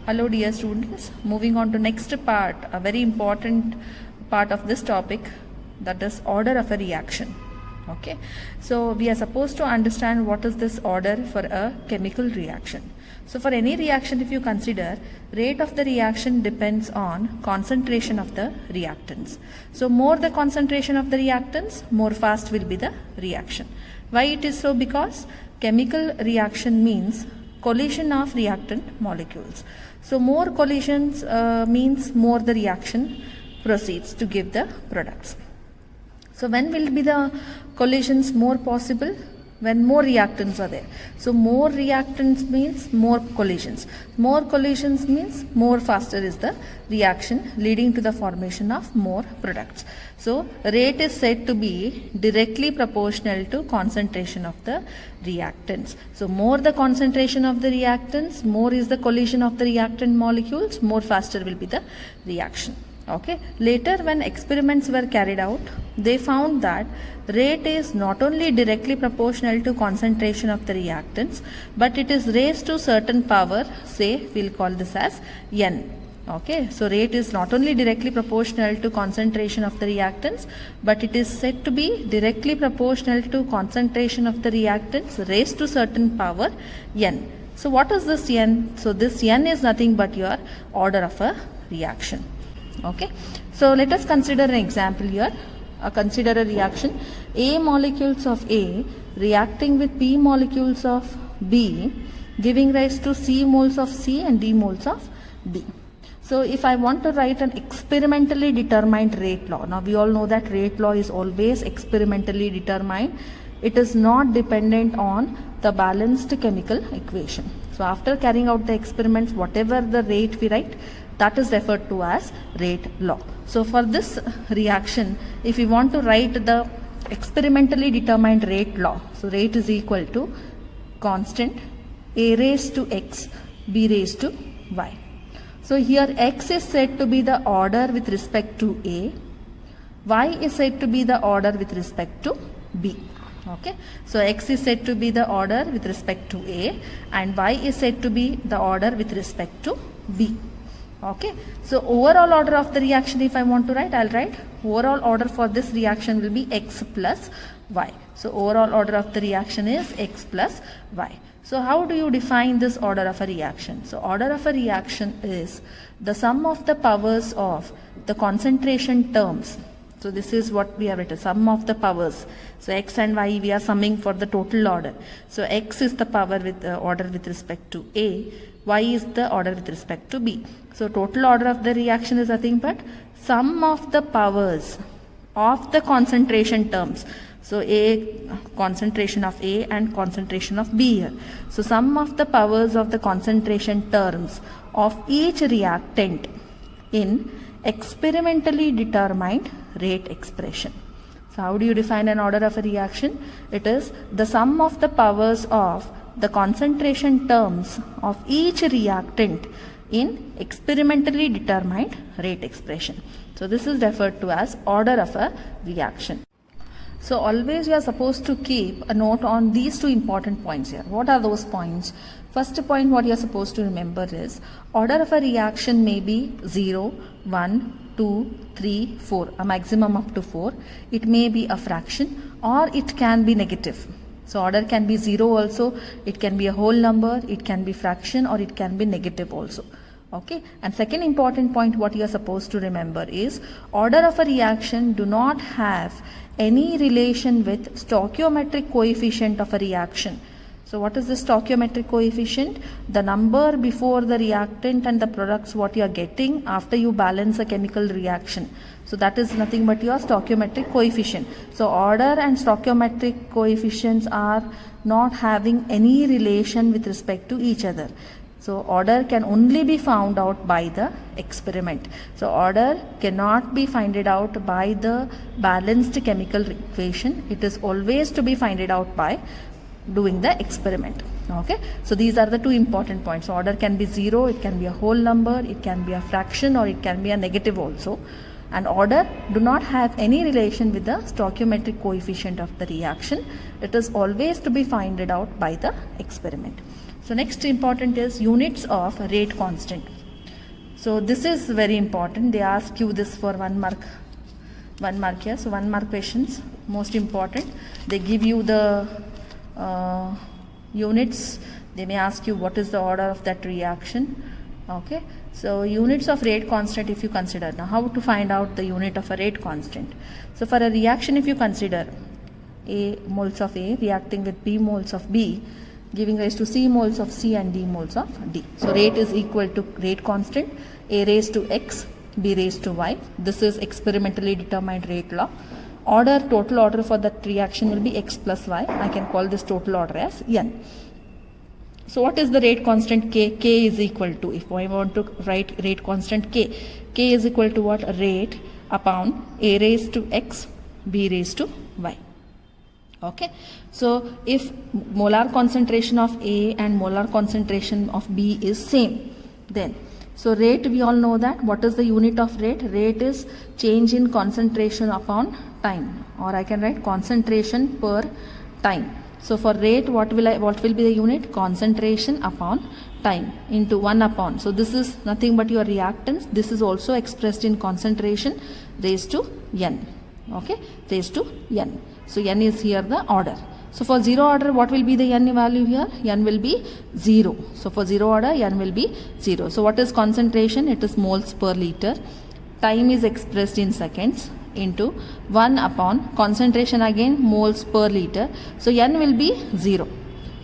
Hello dear students, moving on to next part, a very important part of this topic, that is order of a reaction. Okay, so we are supposed to understand what is this order for a chemical reaction. So for any reaction, if you consider, rate of the reaction depends on concentration of the reactants. So more the concentration of the reactants, more fast will be the reaction. Why it is so? Because chemical reaction means collision of reactant molecules. So more collisions means more the reaction proceeds to give the products. So when will be the collisions more possible? When more reactants are there. So more reactants means more collisions. More collisions means more faster is the reaction, leading to the formation of more products. So rate is said to be directly proportional to concentration of the reactants. So more the concentration of the reactants, more is the collision of the reactant molecules, more faster will be the reaction. Okay. Later, when experiments were carried out, they found that rate is not only directly proportional to concentration of the reactants, but it is raised to certain power, say we'll call this as N. Okay, so rate is not only directly proportional to concentration of the reactants, but it is said to be directly proportional to concentration of the reactants raised to certain power N. So what is this N? So this N is nothing but your order of a reaction. Okay, so let us consider an example here. Consider a reaction A molecules of A reacting with B molecules of B, giving rise to C moles of C and D moles of D. So if I want to write an experimentally determined rate law, now we all know that rate law is always experimentally determined. It is not dependent on the balanced chemical equation. So after carrying out the experiments, whatever the rate we write, that is referred to as rate law. So for this reaction, if we want to write the experimentally determined rate law, so rate is equal to constant A raised to X, B raised to Y. So here X is said to be the order with respect to A, Y is said to be the order with respect to B. Okay, so X is said to be the order with respect to A and Y is said to be the order with respect to B. Okay, so overall order of the reaction, if I want to write, I'll write overall order for this reaction will be X plus Y. So overall order of the reaction is X plus Y. So how do you define this order of a reaction? So order of a reaction is the sum of the powers of the concentration terms. So this is what we have written, sum of the powers. So X and Y we are summing for the total order. So X is the power with order with respect to A, Y is the order with respect to B. So total order of the reaction is nothing but sum of the powers of the concentration terms. So A, concentration of A and concentration of B here. So sum of the powers of the concentration terms of each reactant in experimentally determined rate expression. So how do you define an order of a reaction? It is the sum of the powers of the concentration terms of each reactant in experimentally determined rate expression. So this is referred to as order of a reaction. So always you are supposed to keep a note on these two important points here. What are those points? First point what you are supposed to remember is order of a reaction may be 0, 1, 2, 3, 4, a maximum up to 4. It may be a fraction or it can be negative. So order can be 0 also, it can be a whole number, it can be fraction or it can be negative also. Okay, and second important point what you are supposed to remember is order of a reaction do not have any relation with stoichiometric coefficient of a reaction. So what is the stoichiometric coefficient? The number before the reactant and the products what you are getting after you balance a chemical reaction. So that is nothing but your stoichiometric coefficient. So order and stoichiometric coefficients are not having any relation with respect to each other. So order can only be found out by the experiment. So order cannot be found out by the balanced chemical equation. It is always to be found out by doing the experiment. Okay, so these are the two important points. So order can be 0, it can be a whole number, it can be a fraction or it can be a negative also. And order do not have any relation with the stoichiometric coefficient of the reaction. It is always to be found out by the experiment. So next important is units of rate constant. So this is very important. They ask you this for 1 mark. 1 mark here. So 1 mark questions, most important. They give you the units. They may ask you what is the order of that reaction. Okay. So units of rate constant if you consider. Now how to find out the unit of a rate constant? So for a reaction if you consider A moles of A reacting with B moles of B, giving rise to C moles of C and D moles of D. So rate is equal to rate constant A raised to X, B raised to Y. This is experimentally determined rate law. Order, total order for that reaction will be X plus Y. I can call this total order as N. So what is the rate constant K? K is equal to, if I want to write rate constant K, K is equal to what? Rate upon A raised to X, B raised to Y. Okay. So if molar concentration of A and molar concentration of B is same, then so rate, we all know that. What is the unit of rate? Rate is change in concentration upon time, or I can write concentration per time. So for rate, what will be the unit? Concentration upon time into 1 upon. So this is nothing but your reactance. This is also expressed in concentration raised to N. Okay, raised to N. So N is here the order. So for 0 order, what will be the N value here? N will be 0. So for 0 order, N will be 0. So what is concentration? It is moles per liter. Time is expressed in seconds into 1 upon concentration, again moles per liter. So N will be 0.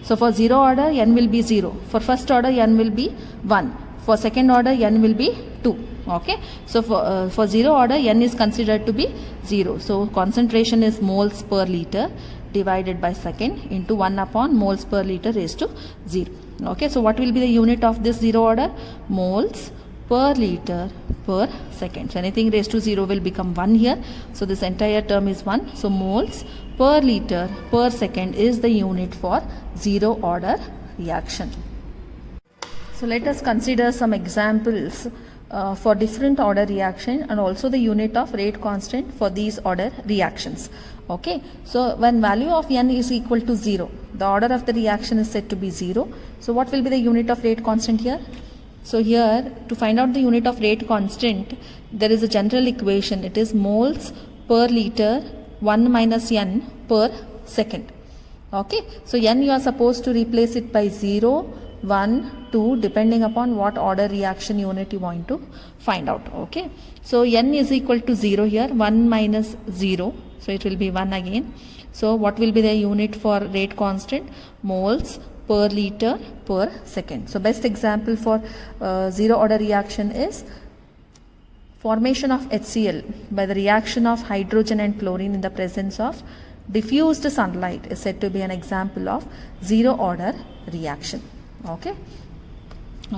So for 0 order, N will be 0. For first order, N will be 1. For second order, N will be 2. Okay. So for 0 order, N is considered to be 0. So concentration is moles per liter divided by second into 1 upon moles per liter raised to 0. Okay. So what will be the unit of this 0 order? Moles per liter per second. So anything raised to 0 will become 1 here. So this entire term is 1. So moles per liter per second is the unit for 0 order reaction. So let us consider some examples for different order reaction and also the unit of rate constant for these order reactions. Okay. So when value of N is equal to 0, the order of the reaction is said to be 0. So what will be the unit of rate constant here? So here, to find out the unit of rate constant, there is a general equation. It is moles per liter 1 minus N per second. Okay. So N you are supposed to replace it by 0, 1, 2 depending upon what order reaction unit you want to find out. Okay. So N is equal to 0 here, 1 minus 0. So it will be 1 again. So what will be the unit for rate constant? Moles per liter per second. So best example for 0 order reaction is formation of HCl by the reaction of hydrogen and chlorine in the presence of diffused sunlight is said to be an example of 0 order reaction. Okay.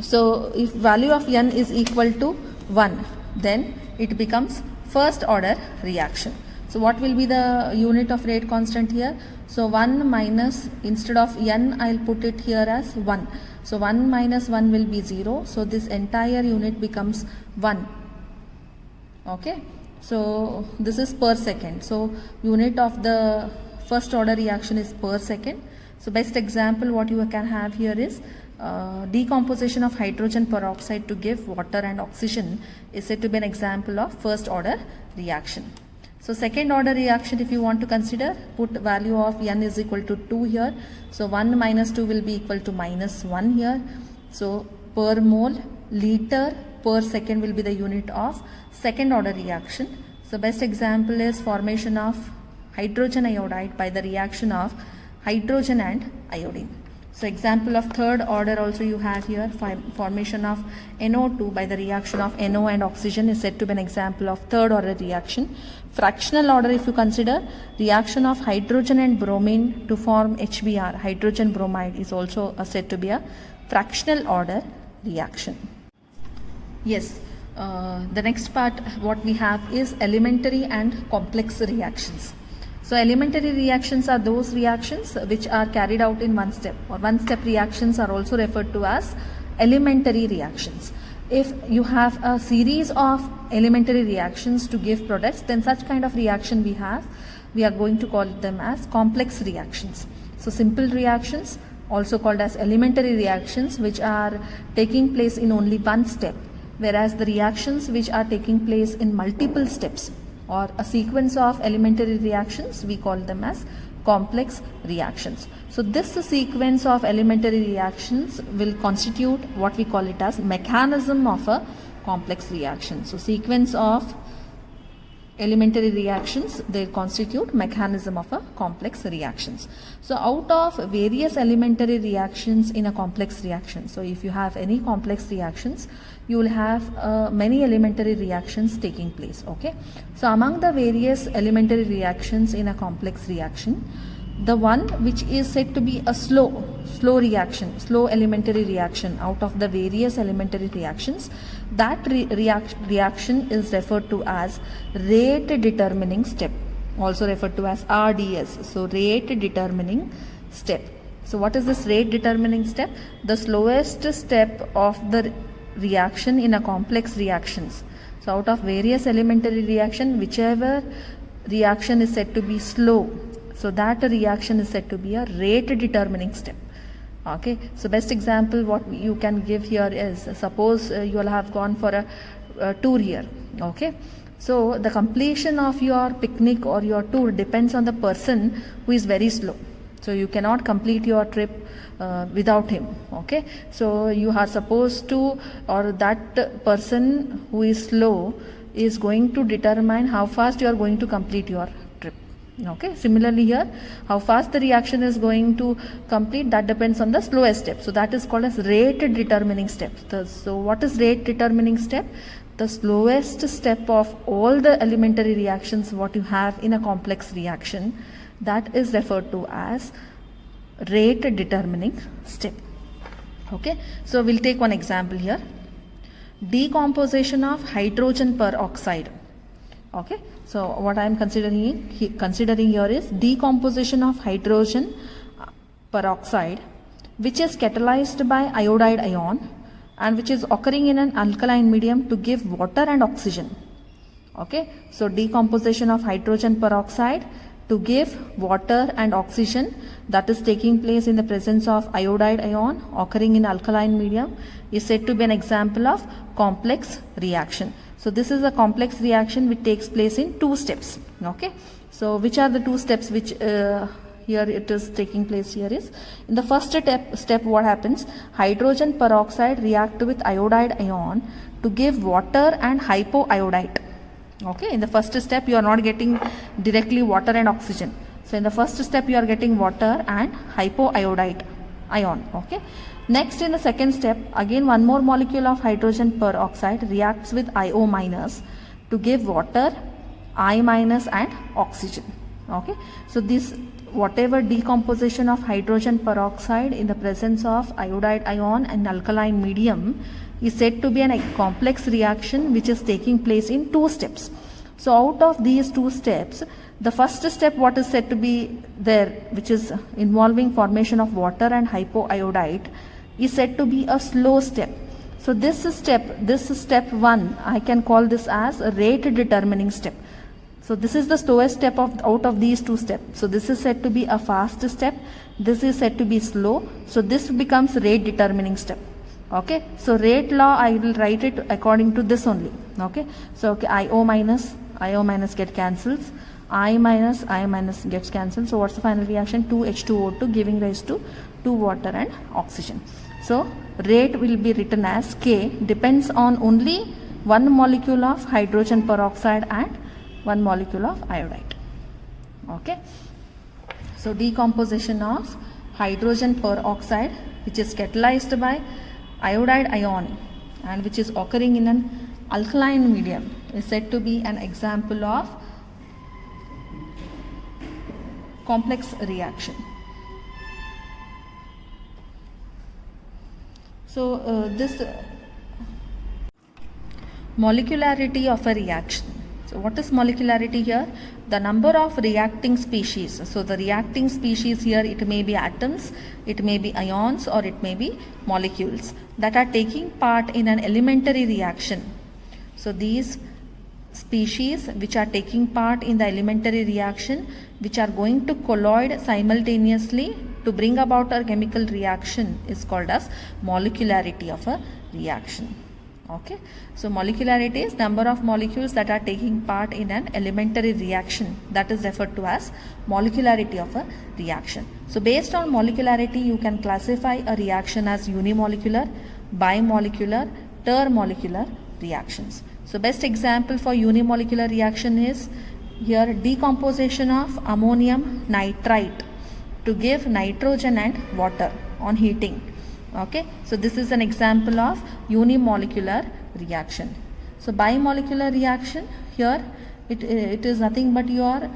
So if value of N is equal to 1, then it becomes first order reaction. So what will be the unit of rate constant here? So 1 minus, instead of N, I'll put it here as 1. So 1 minus 1 will be 0. So this entire unit becomes 1. Okay. So this is per second. So unit of the first order reaction is per second. So best example what you can have here is decomposition of hydrogen peroxide to give water and oxygen is said to be an example of first order reaction. So second order reaction, if you want to consider, put value of N is equal to 2 here. So 1 minus 2 will be equal to minus 1 here. So per mole liter per second will be the unit of second order reaction. So best example is formation of hydrogen iodide by the reaction of hydrogen and iodine. So example of third order also you have here, formation of NO2 by the reaction of NO and oxygen is said to be an example of third order reaction. Fractional order, if you consider, reaction of hydrogen and bromine to form HBr, hydrogen bromide, is also said to be a fractional order reaction. Yes, the next part what we have is elementary and complex reactions. So elementary reactions are those reactions which are carried out in one step, or one step reactions are also referred to as elementary reactions. If you have a series of elementary reactions to give products, then such kind of reaction we are going to call them as complex reactions. So simple reactions, also called as elementary reactions, which are taking place in only one step. whereas the reactions which are taking place in multiple steps or a sequence of elementary reactions, we call them as complex reactions. So this sequence of elementary reactions will constitute what we call it as mechanism of a complex reaction. So sequence of elementary reactions, they constitute mechanism of a complex reactions. So out of various elementary reactions in a complex reaction, so if you have any complex reactions, you will have many elementary reactions taking place. Okay, so among the various elementary reactions in a complex reaction, the one which is said to be a slow reaction, slow elementary reaction out of the various elementary reactions, that reaction is referred to as rate determining step, also referred to as RDS. So rate determining step. So what is this rate determining step? The slowest step of the reaction in a complex reactions. So out of various elementary reaction, whichever reaction is said to be slow, so that reaction is said to be a rate determining step. Okay, so best example what you can give here is, suppose you will have gone for a tour here. Okay, so the completion of your picnic or your tour depends on the person who is very slow. So you cannot complete your trip without him. Okay, so you are supposed to, or that person who is slow is going to determine how fast you are going to complete your trip. Okay, similarly here, how fast the reaction is going to complete, that depends on the slowest step. So that is called as rate determining step. So what is rate determining step? The slowest step of all the elementary reactions what you have in a complex reaction, that is referred to as rate determining step. Okay, so we'll take one example here. Decomposition of hydrogen peroxide. Okay, so what I am considering here is decomposition of hydrogen peroxide, which is catalyzed by iodide ion and which is occurring in an alkaline medium to give water and oxygen. Okay, so decomposition of hydrogen peroxide to give water and oxygen, that is taking place in the presence of iodide ion occurring in alkaline medium, is said to be an example of complex reaction. So this is a complex reaction which takes place in two steps. Okay, so which are the two steps which here it is taking place here is, in the first step what happens, hydrogen peroxide react with iodide ion to give water and hypoiodite. Okay, in the first step you are not getting directly water and oxygen. So in the first step you are getting water and hypoiodite ion. Okay, next in the second step, again one more molecule of hydrogen peroxide reacts with IO minus to give water, I minus and oxygen. Okay, so this whatever decomposition of hydrogen peroxide in the presence of iodide ion and alkaline medium is said to be a complex reaction which is taking place in two steps. So out of these two steps, the first step what is said to be there, which is involving formation of water and hypoiodite, is said to be a slow step. So this step 1, I can call this as a rate determining step. So this is the slowest step out of these two steps. So this is said to be a fast step, this is said to be slow. So this becomes rate determining step. Okay, so rate law I will write it according to this only. Okay, so okay, IO minus get cancels, I minus gets cancelled. So what's the final reaction? 2H2O2 giving rise to 2 water and oxygen. So rate will be written as K, depends on only one molecule of hydrogen peroxide and one molecule of iodide. Okay, so decomposition of hydrogen peroxide which is catalyzed by iodide ion and which is occurring in an alkaline medium is said to be an example of complex reaction. So this molecularity of a reaction. So what is molecularity here? The number of reacting species. So the reacting species here, it may be atoms, it may be ions, or it may be molecules that are taking part in an elementary reaction. So these species which are taking part in the elementary reaction, which are going to colloid simultaneously to bring about a chemical reaction, is called as molecularity of a reaction. Okay, so molecularity is number of molecules that are taking part in an elementary reaction, that is referred to as molecularity of a reaction. So based on molecularity you can classify a reaction as unimolecular, bimolecular, termolecular reactions. So best example for unimolecular reaction is here decomposition of ammonium nitrite to give nitrogen and water on heating. Okay, so this is an example of unimolecular reaction. So bimolecular reaction, here it is nothing but your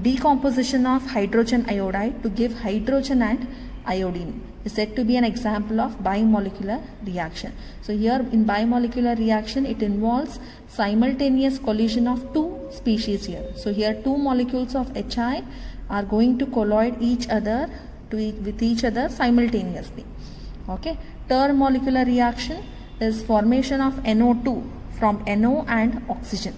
decomposition of hydrogen iodide to give hydrogen and iodine is said to be an example of bimolecular reaction. So here in bimolecular reaction it involves simultaneous collision of two species here. So here two molecules of HI are going to colloid with each other simultaneously. Okay, termolecular reaction is formation of NO2 from NO and oxygen.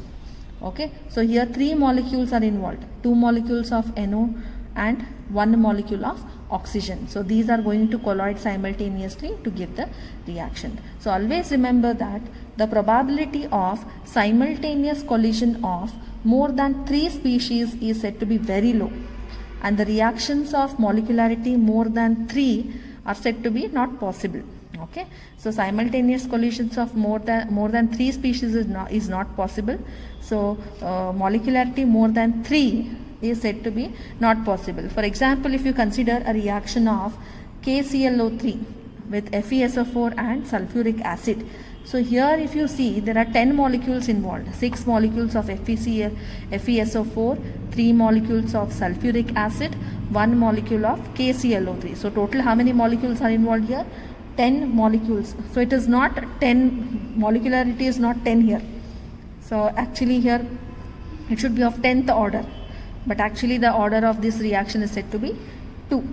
Okay, so here three molecules are involved, two molecules of NO and one molecule of oxygen. So these are going to colloid simultaneously to give the reaction. So always remember that the probability of simultaneous collision of more than 3 species is said to be very low, and the reactions of molecularity more than 3 are said to be not possible. Okay, so simultaneous collisions of more than 3 species is not possible. So molecularity more than 3 is said to be not possible. For example, if you consider a reaction of KClO3 with FeSO4 and sulfuric acid. So here if you see there are 10 molecules involved, 6 molecules of FeSO4, 3 molecules of sulfuric acid, 1 molecule of KClO3. So total how many molecules are involved here? 10 molecules. So it is not 10, molecularity is not 10 here. So actually here it should be of 10th order, but actually the order of this reaction is said to be 2.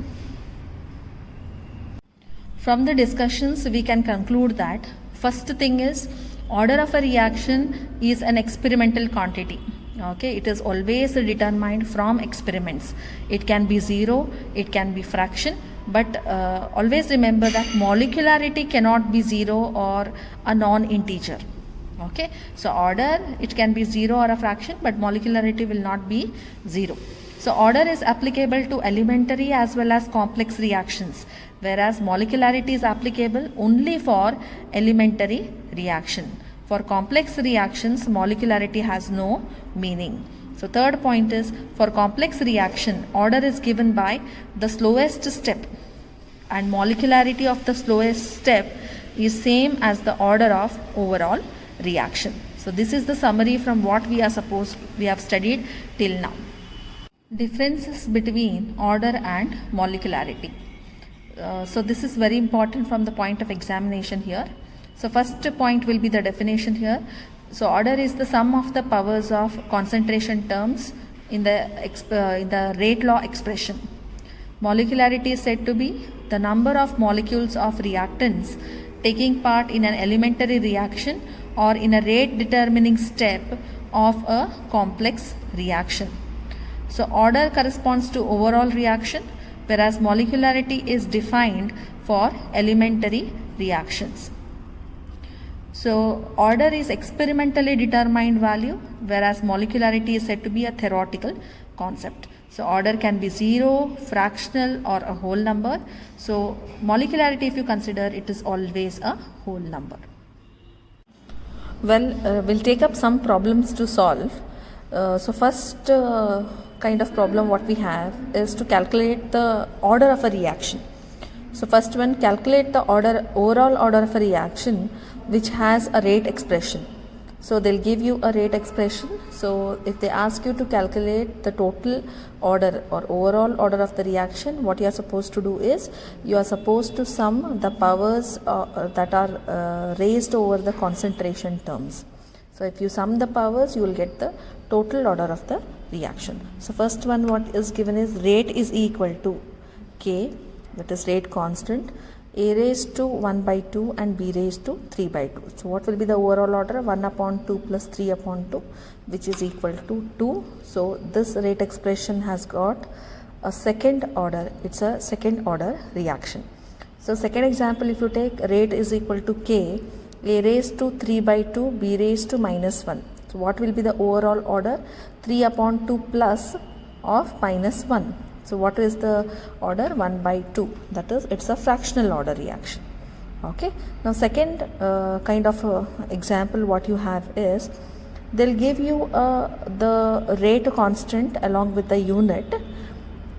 From the discussions we can conclude that first thing is order of a reaction is an experimental quantity. Okay, it is always determined from experiments. It can be 0, it can be fraction, but always remember that molecularity cannot be 0 or a non-integer. Okay, so order, it can be 0 or a fraction, but molecularity will not be 0. So order is applicable to elementary as well as complex reactions, whereas molecularity is applicable only for elementary reaction. For complex reactions, molecularity has no meaning. So third point is, for complex reaction, order is given by the slowest step, and molecularity of the slowest step is same as the order of overall reaction. So this is the summary from what we have studied till now. Differences between order and molecularity. So this is very important from the point of examination here. So first point will be the definition here. So order is the sum of the powers of concentration terms in the rate law expression. Molecularity is said to be the number of molecules of reactants taking part in an elementary reaction or in a rate determining step of a complex reaction. So order corresponds to overall reaction, whereas molecularity is defined for elementary reactions. So order is experimentally determined value, whereas molecularity is said to be a theoretical concept. So order can be 0, fractional, or a whole number. So molecularity, if you consider, it is always a whole number. Well, we'll take up some problems to solve. So first kind of problem what we have is to calculate the order of a reaction. So first one, calculate the overall order of a reaction which has a rate expression. So they'll give you a rate expression. So if they ask you to calculate the total order or overall order of the reaction, what you are supposed to do is you are supposed to sum the powers that are raised over the concentration terms. So if you sum the powers, you will get the total order of the reaction. So first one what is given is rate is equal to K, that is rate constant, A raised to 1 by 2 and B raised to 3 by 2. So what will be the overall order? 1 upon 2 plus 3 upon 2, which is equal to 2. So this rate expression has got a second order. It's a second order reaction. So second example, if you take rate is equal to K, a raised to 3 by 2 b raised to minus 1. So what will be the overall order? 3 upon 2 plus of minus 1. So what is the order? 1 by 2. That is, it's a fractional order reaction. Okay. Now second kind of example what you have is, they'll give you the rate constant along with the unit.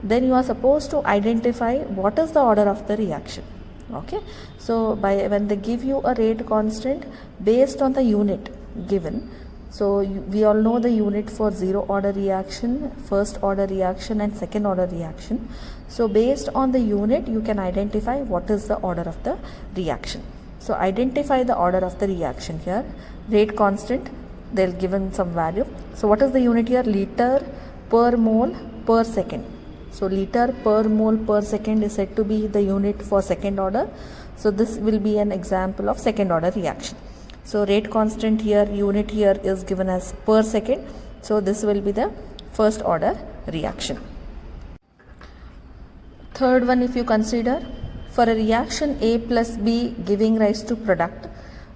Then you are supposed to identify what is the order of the reaction. Okay. So when they give you a rate constant based on the unit given, so we all know the unit for zero order reaction, first order reaction and second order reaction. So based on the unit you can identify what is the order of the reaction. So identify the order of the reaction here. Rate constant, they'll given some value. So what is the unit here? Liter per mole per second. So liter per mole per second is said to be the unit for second order. So this will be an example of second order reaction. So rate constant here, unit here is given as per second. So this will be the first order reaction. Third one, if you consider, for a reaction A plus B giving rise to product,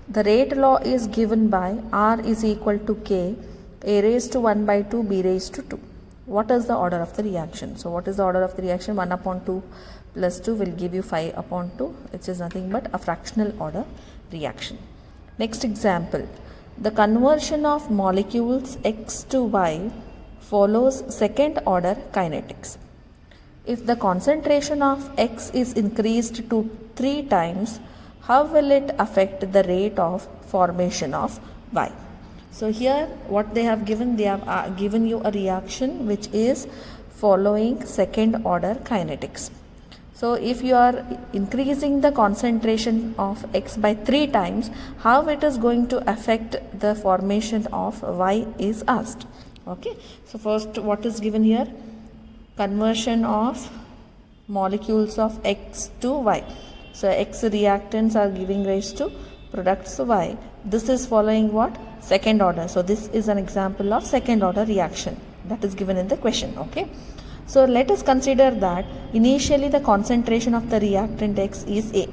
the rate law is given by R is equal to K, A raised to 1 by 2, B raised to 2. What is the order of the reaction? So what is the order of the reaction? 1 upon 2 plus 2 will give you 5 upon 2, which is nothing but a fractional order reaction. Next example, the conversion of molecules X to Y follows second order kinetics. If the concentration of X is increased to 3 times, how will it affect the rate of formation of Y? So here what they have given, they have given you a reaction which is following second order kinetics. So if you are increasing the concentration of X by 3 times, how it is going to affect the formation of Y is asked. Okay. So first, what is given here? Conversion of molecules of X to Y. So X reactants are giving rise to products Y. This is following what? Second order. So this is an example of second order reaction that is given in the question. Okay. So let us consider that initially the concentration of the reactant X is A.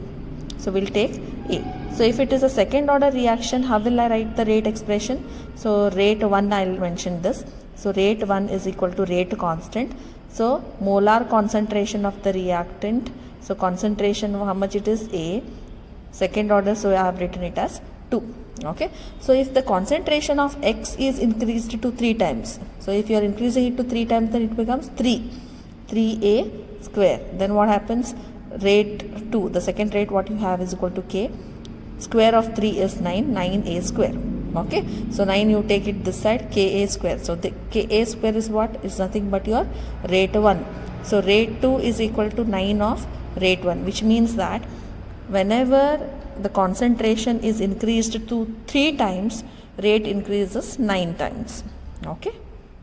So we'll take A. So if it is a second order reaction, how will I write the rate expression? So rate 1, I'll mention this. So rate 1 is equal to rate constant. So molar concentration of the reactant. So concentration, how much it is? A. Second order, so I have written it as 2. Okay. So if the concentration of X is increased to 3 times, so if you are increasing it to 3 times, then it becomes 3A square. Then what happens? Rate 2, the second rate what you have is equal to K. Square of 3 is 9, 9A square. Okay. So 9 you take it this side, Ka square. So the Ka square is what? Is nothing but your rate 1. So rate 2 is equal to 9 of rate 1, which means that whenever the concentration is increased to 3 times, rate increases 9 times. Okay.